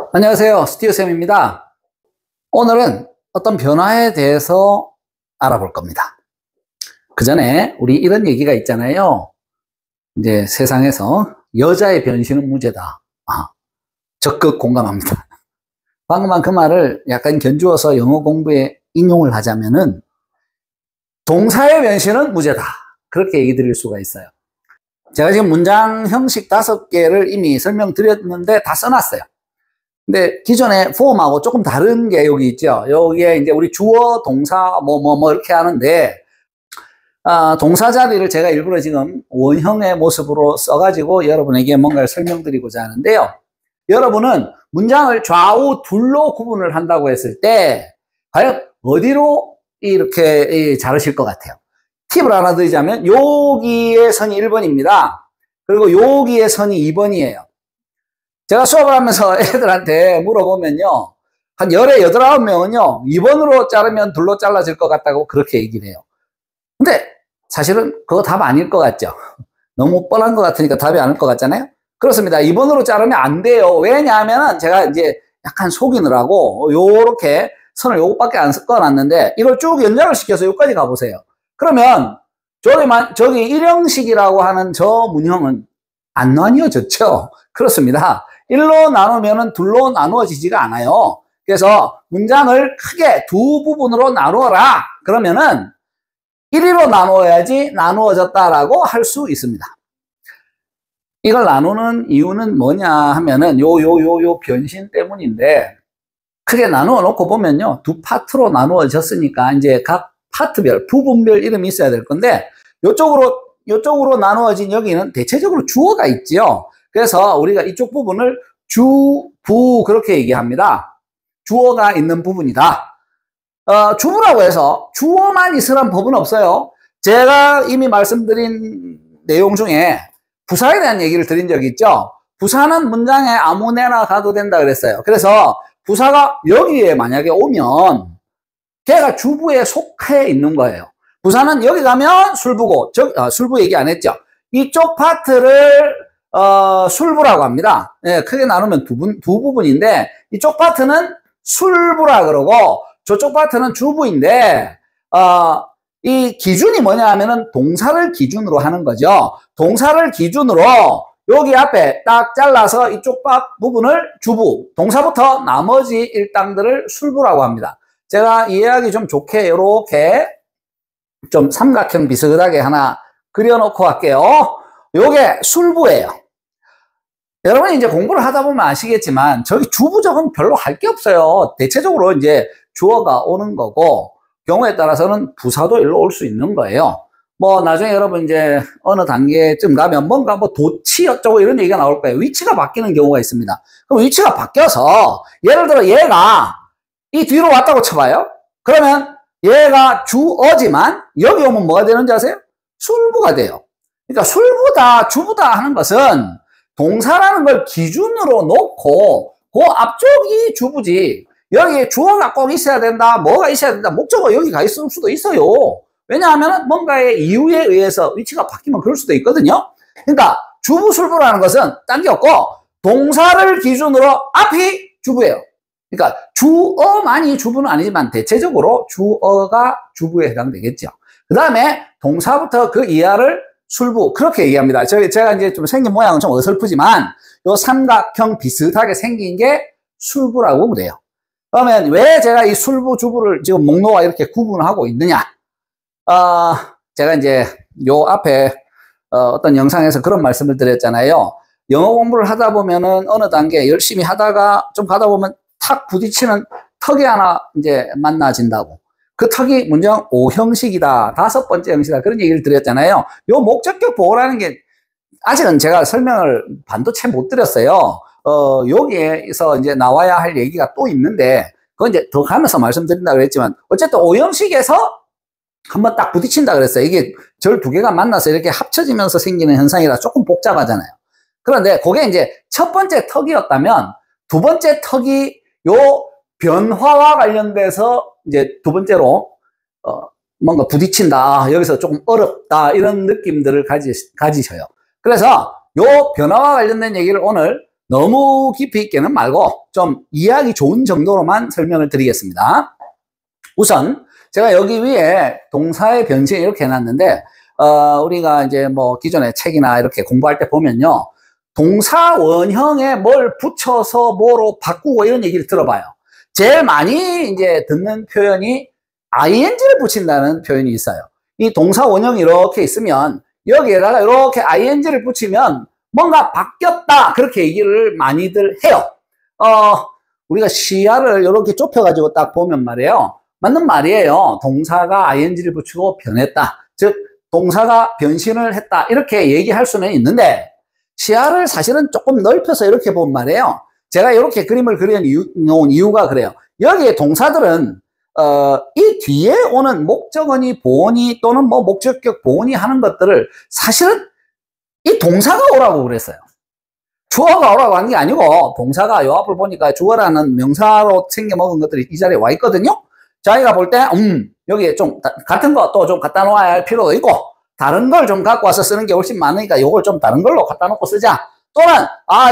안녕하세요. 스티어쌤입니다. 오늘은 어떤 변화에 대해서 알아볼 겁니다. 그 전에 우리 이런 얘기가 있잖아요. 이제 세상에서 여자의 변신은 무죄다. 적극 공감합니다. 방금만 그 말을 약간 견주어서 영어 공부에 인용을 하자면은 동사의 변신은 무죄다. 그렇게 얘기 드릴 수가 있어요. 제가 지금 문장 형식 5개를 이미 설명드렸는데 다 써놨어요. 근데 기존의 폼하고 조금 다른 게 여기 있죠. 여기에 이제 우리 주어, 동사, 이렇게 하는데, 동사 자리를 제가 일부러 지금 원형의 모습으로 써가지고 여러분에게 뭔가를 설명드리고자 하는데요. 여러분은 문장을 좌우 둘로 구분을 한다고 했을 때, 과연 어디로 이렇게 자르실 것 같아요? 팁을 하나 드리자면, 여기에 선이 1번입니다. 그리고 여기에 선이 2번이에요. 제가 수업을 하면서 애들한테 물어보면요. 한 열에 8, 9명은요. 2번으로 자르면 둘로 잘라질 것 같다고 그렇게 얘기를 해요. 근데 사실은 그거 답 아닐 것 같죠? 너무 뻔한 것 같으니까 답이 아닐 것 같잖아요? 그렇습니다. 2번으로 자르면 안 돼요. 왜냐하면 제가 이제 약간 속이느라고 요렇게 선을 요것밖에 안 섞어놨는데 이걸 쭉 연장을 시켜서 여기까지 가보세요. 그러면 저기 일형식이라고 하는 저 문형은 안 나뉘어졌죠? 그렇습니다. 1로 나누면 둘로 나누어지지가 않아요. 그래서 문장을 크게 두 부분으로 나누어라. 그러면은 1로 나누어야지 나누어졌다라고 할 수 있습니다. 이걸 나누는 이유는 뭐냐 하면은 요 변신 때문인데 크게 나누어 놓고 보면요. 두 파트로 나누어졌으니까 이제 각 파트별, 부분별 이름이 있어야 될 건데 요쪽으로 나누어진 여기는 대체적으로 주어가 있지요. 그래서 우리가 이쪽 부분을 주, 부 그렇게 얘기합니다. 주어가 있는 부분이다. 주부라고 해서 주어만 있으란 법은 없어요. 제가 이미 말씀드린 내용 중에 부사에 대한 얘기를 드린 적이 있죠. 부사는 문장에 아무데나 가도 된다 그랬어요. 그래서 부사가 여기에 만약에 오면 걔가 주부에 속해 있는 거예요. 부사는 여기 가면 술부고, 술부 얘기 안 했죠. 이쪽 파트를 술부라고 합니다. 예, 크게 나누면 두 부분인데 이쪽 파트는 술부라 그러고 저쪽 파트는 주부인데 이 기준이 뭐냐 하면은 동사를 기준으로 하는 거죠. 동사를 기준으로 여기 앞에 딱 잘라서 이쪽 부분을 주부, 동사부터 나머지 일당들을 술부라고 합니다. 제가 이해하기 좀 좋게 이렇게 좀 삼각형 비슷하게 하나 그려놓고 할게요. 요게 술부예요. 여러분이 이제 공부를 하다 보면 아시겠지만 저기 주부적은 별로 할 게 없어요. 대체적으로 이제 주어가 오는 거고 경우에 따라서는 부사도 일로 올 수 있는 거예요. 뭐 나중에 여러분 이제 어느 단계쯤 가면 뭔가 뭐 도치 어쩌고 이런 얘기가 나올 거예요. 위치가 바뀌는 경우가 있습니다. 그럼 위치가 바뀌어서 예를 들어 얘가 이 뒤로 왔다고 쳐봐요. 그러면 얘가 주어지만 여기 오면 뭐가 되는지 아세요? 술부가 돼요. 그러니까 술부다 주부다 하는 것은 동사라는 걸 기준으로 놓고 그 앞쪽이 주부지 여기에 주어가 꼭 있어야 된다 뭐가 있어야 된다 목적어 여기 가 있을 수도 있어요. 왜냐하면 뭔가의 이유에 의해서 위치가 바뀌면 그럴 수도 있거든요. 그러니까 주부 술부라는 것은 딴 게 없고 동사를 기준으로 앞이 주부예요. 그러니까 주어만이 주부는 아니지만 대체적으로 주어가 주부에 해당되겠죠. 그 다음에 동사부터 그 이하를 술부 그렇게 얘기합니다. 제가 이제 좀 생긴 모양은 좀 어설프지만 요 삼각형 비슷하게 생긴 게 술부라고 그래요. 그러면 왜 제가 이 술부 주부를 지금 목록과 이렇게 구분을 하고 있느냐? 제가 이제 요 앞에 어떤 영상에서 그런 말씀을 드렸잖아요. 영어 공부를 하다 보면은 어느 단계 열심히 하다가 좀 가다 보면 탁 부딪히는 턱이 하나 이제 만나진다고. 그 턱이 문장 5형식이다. 5번째 형식이다. 그런 얘기를 드렸잖아요. 요 목적격 보호라는 게 아직은 제가 설명을 반도체 못 드렸어요. 여기에서 이제 나와야 할 얘기가 또 있는데 그건 이제 더 가면서 말씀드린다 그랬지만 어쨌든 5형식에서 한번 딱 부딪힌다 그랬어요. 이게 절 두 개가 만나서 이렇게 합쳐지면서 생기는 현상이라 조금 복잡하잖아요. 그런데 그게 이제 첫 번째 턱이었다면 두 번째 턱이 요 변화와 관련돼서 이제 두 번째로 뭔가 부딪힌다. 여기서 조금 어렵다. 이런 느낌들을 가지셔요. 그래서 요 변화와 관련된 얘기를 오늘 너무 깊이 있게는 말고 좀 이해하기 좋은 정도로만 설명을 드리겠습니다. 우선 제가 여기 위에 동사의 변신 이렇게 해놨는데 우리가 이제 뭐 기존의 책이나 이렇게 공부할 때 보면요, 동사 원형에 뭘 붙여서 뭐로 바꾸고 이런 얘기를 들어봐요. 제일 많이 이제 듣는 표현이 ing를 붙인다는 표현이 있어요. 이 동사 원형이 이렇게 있으면 여기에다가 이렇게 ing를 붙이면 뭔가 바뀌었다, 그렇게 얘기를 많이들 해요. 우리가 시야를 이렇게 좁혀가지고 딱 보면 말이에요, 맞는 말이에요. 동사가 ing를 붙이고 변했다, 즉 동사가 변신을 했다, 이렇게 얘기할 수는 있는데, 시야를 사실은 조금 넓혀서 이렇게 보면 말이에요, 제가 이렇게 그림을 그려놓은 이유가 그래요. 여기에 동사들은 이 뒤에 오는 목적어니 보어니 또는 뭐 목적격 보어니 하는 것들을 사실은 이 동사가 오라고 그랬어요. 주어가 오라고 하는 게 아니고, 동사가 요 앞을 보니까 주어라는 명사로 생겨먹은 것들이 이 자리에 와 있거든요. 자기가 볼 때 여기에 좀 같은 거 또 좀 갖다 놓아야 할 필요도 있고, 다른 걸 좀 갖고 와서 쓰는 게 훨씬 많으니까 요걸 좀 다른 걸로 갖다 놓고 쓰자. 또는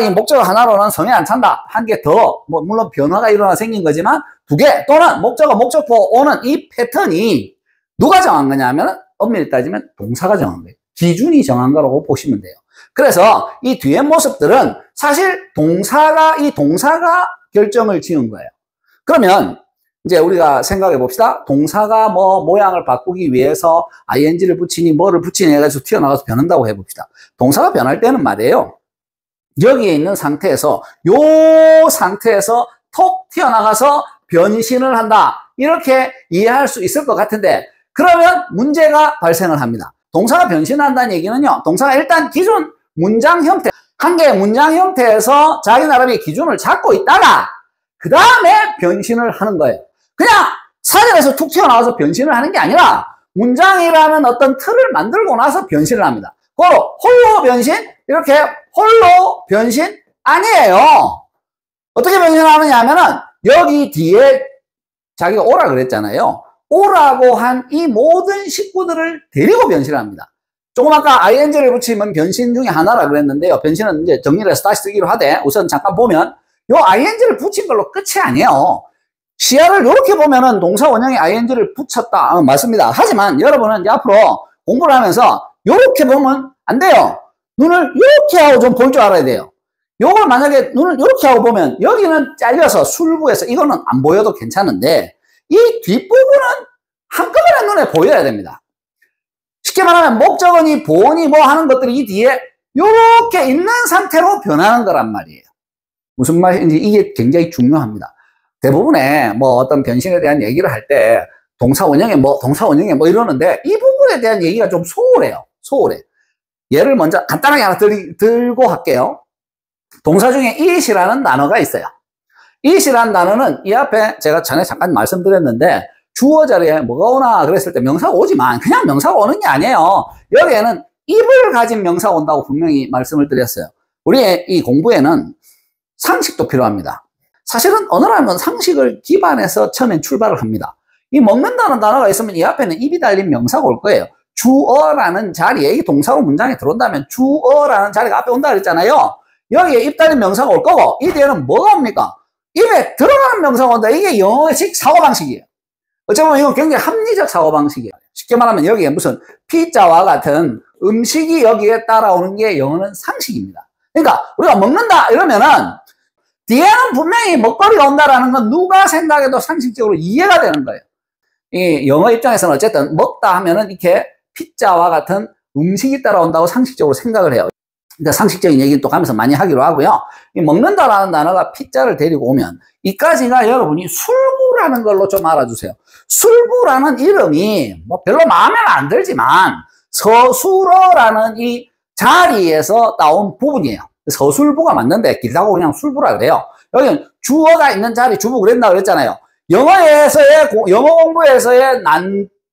이 목적어 하나로는 성에 안 찬다, 한 개 더, 뭐 물론 변화가 일어나 생긴 거지만 두 개, 또는 목적어 목적보 오는 이 패턴이 누가 정한 거냐면 엄밀히 따지면 동사가 정한 거예요. 기준이 정한 거라고 보시면 돼요. 그래서 이 뒤에 모습들은 사실 이 동사가 결정을 지은 거예요. 그러면 이제 우리가 생각해 봅시다. 동사가 뭐 모양을 바꾸기 위해서 ing를 붙이니 뭐를 붙이니 해가지고 튀어나가서 변한다고 해봅시다. 동사가 변할 때는 말이에요, 여기에 있는 상태에서 요 상태에서 톡 튀어나가서 변신을 한다, 이렇게 이해할 수 있을 것 같은데, 그러면 문제가 발생을 합니다. 동사가 변신한다는 얘기는요, 동사가 일단 기존 문장 형태, 한 개의 문장 형태에서 자기 나름의 기준을 잡고 있다가 그 다음에 변신을 하는 거예요. 그냥 사전에서 툭 튀어나와서 변신을 하는 게 아니라 문장이라는 어떤 틀을 만들고 나서 변신을 합니다. 그거로 홀로 변신, 이렇게 홀로 변신 아니에요. 어떻게 변신하느냐 하면은 여기 뒤에 자기가 오라 그랬잖아요. 오라고 한 이 모든 식구들을 데리고 변신을 합니다. 조금 아까 ing를 붙이면 변신 중에 하나라 그랬는데요, 변신은 이제 정리를 해서 다시 쓰기로 하되, 우선 잠깐 보면 요 ing를 붙인 걸로 끝이 아니에요. 시야를 이렇게 보면은 동사 원형에 ing를 붙였다, 맞습니다. 하지만 여러분은 이제 앞으로 공부를 하면서 이렇게 보면 안 돼요. 눈을 이렇게 하고 좀 볼 줄 알아야 돼요. 요걸 만약에 눈을 이렇게 하고 보면 여기는 잘려서 술부에서 이거는 안 보여도 괜찮은데, 이 뒷부분은 한꺼번에 눈에 보여야 됩니다. 쉽게 말하면 목적어니 보어니 뭐 하는 것들이 이 뒤에 이렇게 있는 상태로 변하는 거란 말이에요. 무슨 말인지 이게 굉장히 중요합니다. 대부분의 뭐 어떤 변신에 대한 얘기를 할 때 동사 원형에 뭐 이러는데, 이 부분에 대한 얘기가 좀 소홀해요. 예를 먼저 간단하게 하나 들고 할게요. 동사 중에 it이라는 단어가 있어요. it이라는 단어는 이 앞에 제가 전에 잠깐 말씀드렸는데, 주어 자리에 뭐가 오나 그랬을 때 명사가 오지만 그냥 명사가 오는 게 아니에요. 여기에는 입을 가진 명사가 온다고 분명히 말씀을 드렸어요. 우리의 이 공부에는 상식도 필요합니다. 사실은 언어라는 건 상식을 기반해서 처음엔 출발을 합니다. 이 먹는다는 단어가 있으면 이 앞에는 입이 달린 명사가 올 거예요. 주어라는 자리에, 이 동사로 문장에 들어온다면 주어라는 자리가 앞에 온다 그랬잖아요. 여기에 입 달린 명사가 올 거고, 이 뒤에는 뭐가 옵니까? 입에 들어가는 명사가 온다. 이게 영어식 사고방식이에요. 어쩌면 이건 굉장히 합리적 사고방식이에요. 쉽게 말하면 여기에 무슨 피자와 같은 음식이 여기에 따라오는 게 영어는 상식입니다. 그러니까 우리가 먹는다 이러면은 뒤에는 분명히 먹거리가 온다라는 건 누가 생각해도 상식적으로 이해가 되는 거예요. 이 영어 입장에서는 어쨌든 먹다 하면은 이렇게 피자와 같은 음식이 따라온다고 상식적으로 생각을 해요. 그러니까 상식적인 얘기는 또 가면서 많이 하기로 하고요. 이 먹는다라는 단어가 피자를 데리고 오면 이까지가 여러분이 술부라는 걸로 좀 알아주세요. 술부라는 이름이 뭐 별로 마음에 안 들지만 서술어라는 이 자리에서 나온 부분이에요. 서술부가 맞는데 길다고 그냥 술부라 그래요. 여기는 주어가 있는 자리, 주부 그랬나 그랬잖아요. 영어 공부에서의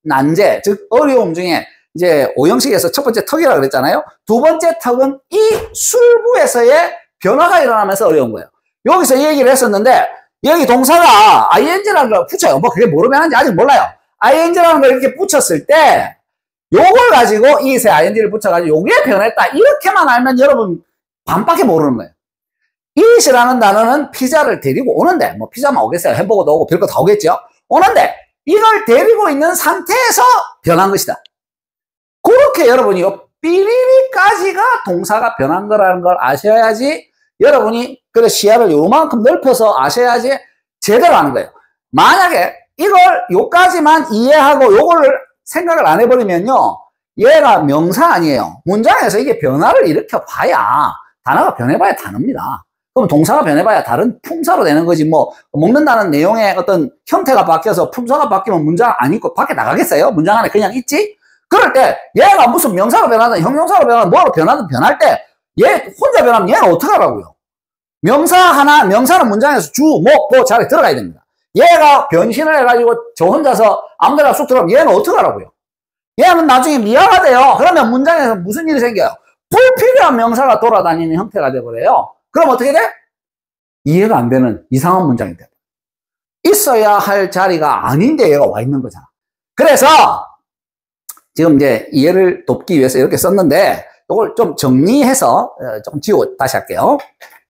난제, 즉 어려움 중에 이제 오형식에서 첫 번째 턱이라고 그랬잖아요. 두 번째 턱은 이 술부에서의 변화가 일어나면서 어려운 거예요. 여기서 얘기를 했었는데, 여기 동사가 ing라는 걸 붙여요. 뭐 그게 뭐로 변하는지 아직 몰라요. ing라는 걸 이렇게 붙였을 때 요걸 가지고 it에 ing를 붙여가지고 요게 변했다, 이렇게만 알면 여러분 반밖에 모르는 거예요. eat이라는 단어는 피자를 데리고 오는데, 뭐 피자만 오겠어요. 햄버거도 오고 별거 다 오겠죠. 오는데 이걸 데리고 있는 상태에서 변한 것이다. 그렇게 여러분이 삐리리까지가 동사가 변한 거라는 걸 아셔야지, 여러분이 그 시야를 요만큼 넓혀서 아셔야지 제대로 하는 거예요. 만약에 이걸 요까지만 이해하고 요거를 생각을 안 해버리면요, 얘가 명사 아니에요. 문장에서 이게 변화를 일으켜 봐야, 단어가 변해봐야 단어입니다. 그럼 동사가 변해봐야 다른 품사로 되는 거지, 뭐 먹는다는 내용의 어떤 형태가 바뀌어서 품사가 바뀌면 문장 안 있고 밖에 나가겠어요? 문장 안에 그냥 있지? 그럴 때 얘가 무슨 명사로 변하든 형용사로 변하든 뭐로 변하든 변할 때 얘 혼자 변하면 얘는 어떡하라고요? 명사 하나, 명사는 문장에서 주, 목, 보 자리에 들어가야 됩니다. 얘가 변신을 해가지고 저 혼자서 아무데나 쑥 들어가면 얘는 어떡하라고요? 얘는 나중에 미화가 돼요. 그러면 문장에서 무슨 일이 생겨요? 불필요한 명사가 돌아다니는 형태가 돼버려요. 그럼 어떻게 돼? 이해가 안 되는 이상한 문장이 돼. 있어야 할 자리가 아닌데 얘가 와 있는 거잖아. 그래서 지금 이제 이해를 돕기 위해서 이렇게 썼는데 이걸 좀 정리해서 좀 지우고 다시 할게요.